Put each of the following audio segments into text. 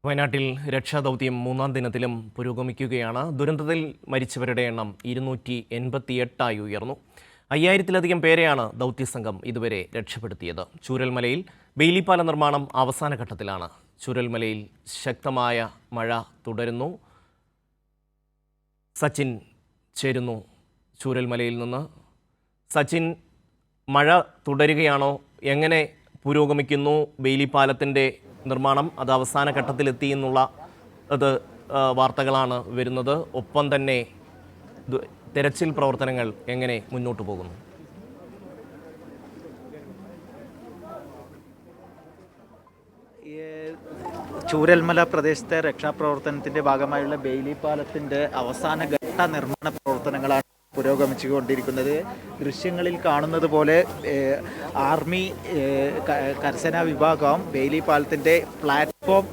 വയനാട്ടിൽ രക്ഷാദൗത്യം മൂന്നാം ദിനത്തിലും പുരോഗമിക്കുകയാണ്. ദുരന്തത്തിൽ മരിച്ചവരുടെ എണ്ണം 288 ഉയർന്നു. 5000-ലധികം പേരെയാണ് ദൗത്യസംഘം ഇതുവരെ രക്ഷപ്പെടുത്തിയത്. ചൂരൽമലയിൽ ബെയിലിപ്പാല നിർമ്മാണം അവസാന ഘട്ടത്തിലാണ്. ചൂരൽമലയിൽ ശക്തമായ മഴ തുടരുന്നു. സച്ചിൻ ചേരുന്നു ചൂരൽമലയിൽ നിന്ന്. സച്ചിൻ, മഴ തുടരുകയാണോ? എങ്ങനെ പുരോഗമിക്കുന്നു ബെയിലിപ്പാലത്തിൻ്റെ നിർമ്മാണം? അത് അവസാന ഘട്ടത്തിലെത്തി എന്നുള്ള വാർത്തകളാണ് വരുന്നത്. ഒപ്പം തന്നെ തെരച്ചിൽ പ്രവർത്തനങ്ങൾ എങ്ങനെ മുന്നോട്ട് പോകുന്നു? ചൂരൽമല പ്രദേശത്തെ രക്ഷാപ്രവർത്തനത്തിൻ്റെ ഭാഗമായുള്ള ബെയിലിപ്പാലത്തിൻ്റെ അവസാന ഘട്ട നിർമ്മാണ പ്രവർത്തനങ്ങളാണ് പുരോഗമിച്ചുകൊണ്ടിരിക്കുന്നത്. ദൃശ്യങ്ങളിൽ കാണുന്നത് പോലെ ആർമി കരസേനാ വിഭാഗം ബെയിലിപ്പാലത്തിൻ്റെ പ്ലാറ്റ്ഫോം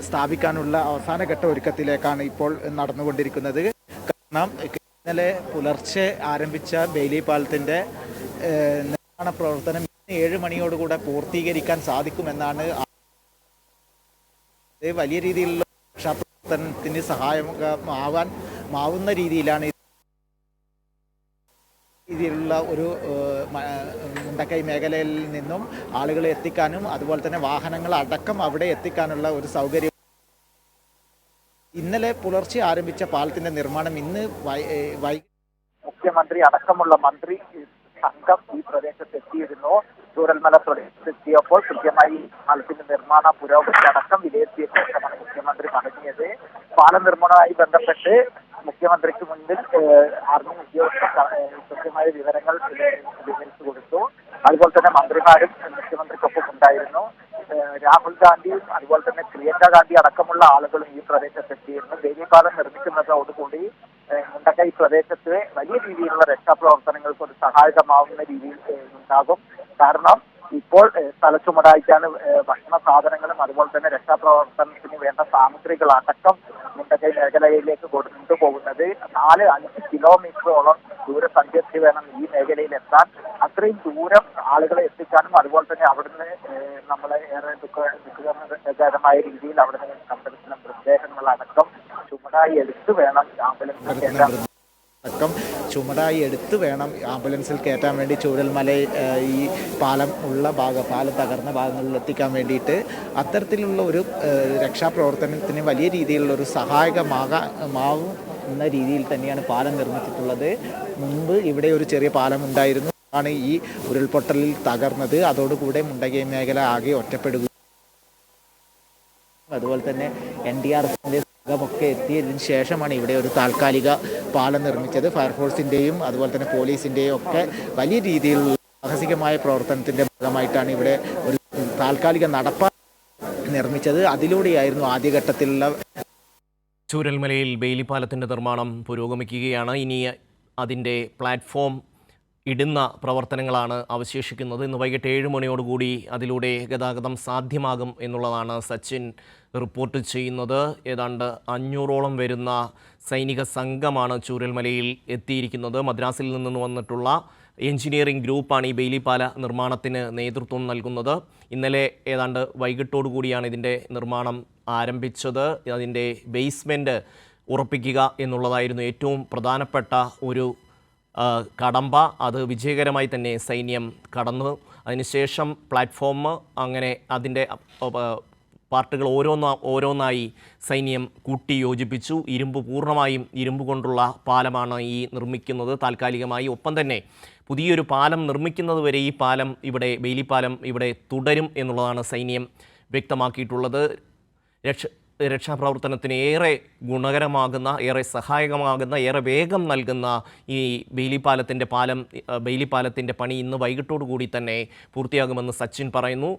സ്ഥാപിക്കാനുള്ള അവസാന ഘട്ട ഒരുക്കത്തിലേക്കാണ് ഇപ്പോൾ നടന്നുകൊണ്ടിരിക്കുന്നത്. കാരണം ഇന്നലെ പുലർച്ചെ ആരംഭിച്ച ബെയിലിപ്പാലത്തിൻ്റെ നിർമ്മാണ പ്രവർത്തനം 7 മണിയോടുകൂടെ പൂർത്തീകരിക്കാൻ സാധിക്കുമെന്നാണ്. വലിയ രീതിയിലുള്ള രക്ഷാപ്രവർത്തനത്തിന് സഹായമാവുന്ന രീതിയിലാണ് രീതിയിലുള്ള ഒരു മുണ്ടക്കൈ മേഖലയിൽ നിന്നും ആളുകളെ എത്തിക്കാനും അതുപോലെ തന്നെ വാഹനങ്ങൾ അടക്കം അവിടെ എത്തിക്കാനുള്ള ഒരു സൗകര്യം. ഇന്നലെ പുലർച്ചെ ആരംഭിച്ച പാലത്തിന്റെ നിർമ്മാണം ഇന്ന് മുഖ്യമന്ത്രി അടക്കമുള്ള മന്ത്രി സംഘം ഈ പ്രദേശത്ത് എത്തിയിരുന്നു. ചൂരൽമല പ്രദേശത്തെത്തിയപ്പോൾ കൃത്യമായി പാലത്തിന്റെ നിർമ്മാണ പുരോഗതി അടക്കം വിലയിരുത്തിയ ശേഷമാണ് മുഖ്യമന്ത്രി മടങ്ങിയത്. പാലം നിർമ്മാണവുമായി ബന്ധപ്പെട്ട് മുഖ്യമന്ത്രിക്ക് മുന്നിൽ ആർമി ഉദ്യോഗസ്ഥർ കൃത്യമായ വിവരങ്ങൾ വിവരിച്ചു കൊടുത്തു. അതുപോലെ തന്നെ മന്ത്രിമാരും മുഖ്യമന്ത്രിക്കൊപ്പം ഉണ്ടായിരുന്നു. രാഹുൽ ഗാന്ധിയും അതുപോലെ തന്നെ പ്രിയങ്ക ഗാന്ധി അടക്കമുള്ള ആളുകളും ഈ പ്രദേശത്തെത്തിയിരുന്നു. ബെയിലിപ്പാലം നിർമ്മിക്കുന്നതോടുകൂടി മുണ്ടക്കൈ പ്രദേശത്ത് വലിയ രീതിയിലുള്ള രക്ഷാപ്രവർത്തനങ്ങൾക്ക് ഒരു സഹായകമാവുന്ന രീതിയിൽ ഉണ്ടാകും. കാരണം ഇപ്പോൾ സ്ഥലച്ചുമടായിട്ടാണ് ഭക്ഷണ സാധനങ്ങളും അതുപോലെ തന്നെ രക്ഷാപ്രവർത്തനത്തിന് വേണ്ട സാമഗ്രികൾ അടക്കം മുണ്ടക്കൈ മേഖലയിലേക്ക് കൊണ്ടുപോകുന്നത്. 4-5 കിലോമീറ്ററോളം ദൂരം സഞ്ചരിച്ച് വേണം ഈ മേഖലയിൽ എത്താൻ. അത്രയും ദൂരം ആളുകളെ എത്തിക്കാനും അതുപോലെ തന്നെ അവിടുന്ന് നമ്മളെ ഏറെ ദുഃഖകരമായ രീതിയിൽ അവിടുന്ന് കണ്ടെത്തുന്ന മൃതദേഹങ്ങളടക്കം ചുമടായി എടുത്തു വേണം ആംബുലൻസിൽ കയറ്റാൻ വേണ്ടി ചൂരൽമല ഈ പാലം തകർന്ന ഭാഗങ്ങളിൽ എത്തിക്കാൻ വേണ്ടിയിട്ട് അത്തരത്തിലുള്ള ഒരു രക്ഷാപ്രവർത്തനത്തിന് വലിയ രീതിയിലുള്ള ഒരു സഹായകമാവുന്ന രീതിയിൽ തന്നെയാണ് പാലം നിർമ്മിച്ചിട്ടുള്ളത്. മുൻപ് ഇവിടെ ഒരു ചെറിയ പാലം ഉണ്ടായിരുന്നു, ആണ് ഈ ഉരുൾപൊട്ടലിൽ തകർന്നത്. അതോടുകൂടെ മുണ്ടക്കൈ മേഖല ആകെ ഒറ്റപ്പെടുക. അതുപോലെ തന്നെ NDRFിൻ്റെ സംഘമൊക്കെ എത്തിയതിനു ശേഷമാണ് ഇവിടെ ഒരു താൽക്കാലിക പാലം നിർമ്മിച്ചത്. ഫയർഫോഴ്സിൻ്റെയും അതുപോലെ തന്നെ പോലീസിൻ്റെയും ഒക്കെ വലിയ രീതിയിലുള്ള സാഹസികമായ പ്രവർത്തനത്തിൻ്റെ ഭാഗമായിട്ടാണ് ഇവിടെ ഒരു താൽക്കാലിക നടപ്പാത നിർമ്മിച്ചത്. അതിലൂടെയായിരുന്നു ആദ്യഘട്ടത്തിലുള്ള. ചൂരൽമലയിൽ ബെയിലിപ്പാലത്തിൻ്റെ നിർമ്മാണം പുരോഗമിക്കുകയാണ്. ഇനി അതിൻ്റെ പ്ലാറ്റ്ഫോം ഇടുന്ന പ്രവർത്തനങ്ങളാണ് അവശേഷിക്കുന്നത്. ഇന്ന് വൈകിട്ട് 7 മണിയോടുകൂടി അതിലൂടെ ഗതാഗതം സാധ്യമാകും എന്നുള്ളതാണ് സച്ചിൻ റിപ്പോർട്ട് ചെയ്യുന്നത്. ഏതാണ്ട് 500ഓളം വരുന്ന സൈനിക സംഘമാണ് ചൂരൽമലയിൽ എത്തിയിരിക്കുന്നത്. മദ്രാസിൽ നിന്ന് വന്നിട്ടുള്ള എഞ്ചിനീയറിംഗ് ഗ്രൂപ്പാണ് ഈ ബെയിലിപ്പാല നിർമ്മാണത്തിന് നേതൃത്വം നൽകുന്നത്. ഇന്നലെ ഏതാണ്ട് വൈകിട്ടോടുകൂടിയാണ് ഇതിൻ്റെ നിർമ്മാണം ആരംഭിച്ചത്. അതിൻ്റെ ബേസ്മെൻറ്റ് ഉറപ്പിക്കുക എന്നുള്ളതായിരുന്നു ഏറ്റവും പ്രധാനപ്പെട്ട ഒരു കടമ്പ. അത് വിജയകരമായി തന്നെ സൈന്യം കടന്നു. അതിനുശേഷം പ്ലാറ്റ്ഫോം, അങ്ങനെ അതിൻ്റെ പാർട്ടുകൾ ഓരോന്നായി സൈന്യം കൂട്ടി യോജിപ്പിച്ചു. പൂർണ്ണമായും ഇരുമ്പ് കൊണ്ടുള്ള പാലമാണ് ഈ നിർമ്മിക്കുന്നത് താൽക്കാലികമായി. ഒപ്പം തന്നെ പുതിയൊരു പാലം നിർമ്മിക്കുന്നത് വരെ ഈ പാലം ബെയിലിപ്പാലം ഇവിടെ തുടരും എന്നുള്ളതാണ് സൈന്യം വ്യക്തമാക്കിയിട്ടുള്ളത്. രക്ഷാപ്രവർത്തനത്തിന് ഏറെ ഗുണകരമാകുന്ന, ഏറെ സഹായകമാകുന്ന, ഏറെ വേഗം നൽകുന്ന ഈ ബെയിലിപ്പാലത്തിൻ്റെ പണി ഇന്ന് വൈകിട്ടോടു കൂടി തന്നെ പൂർത്തിയാകുമെന്ന് സച്ചിൻ പറയുന്നു.